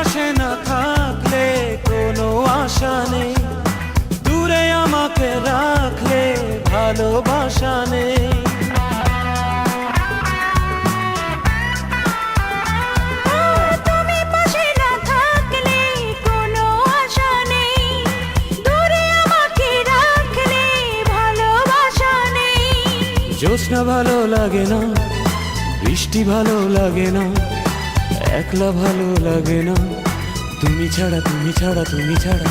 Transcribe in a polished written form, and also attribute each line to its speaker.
Speaker 1: পাশে না থাকলে কোনো আশা নেই, দূরে আমাকে রাখলে ভালোবাসা নেই।
Speaker 2: তুমি পাশে না থাকলে কোনো আশা নেই, দূরে আমাকে রাখলে ভালোবাসা নেই।
Speaker 1: জ্যোৎস্না ভালো লাগে না, বৃষ্টি ভালো লাগে না, একলা ভালো লাগে না, তুমি ছাড়া তুমি ছাড়া তুমি ছাড়া।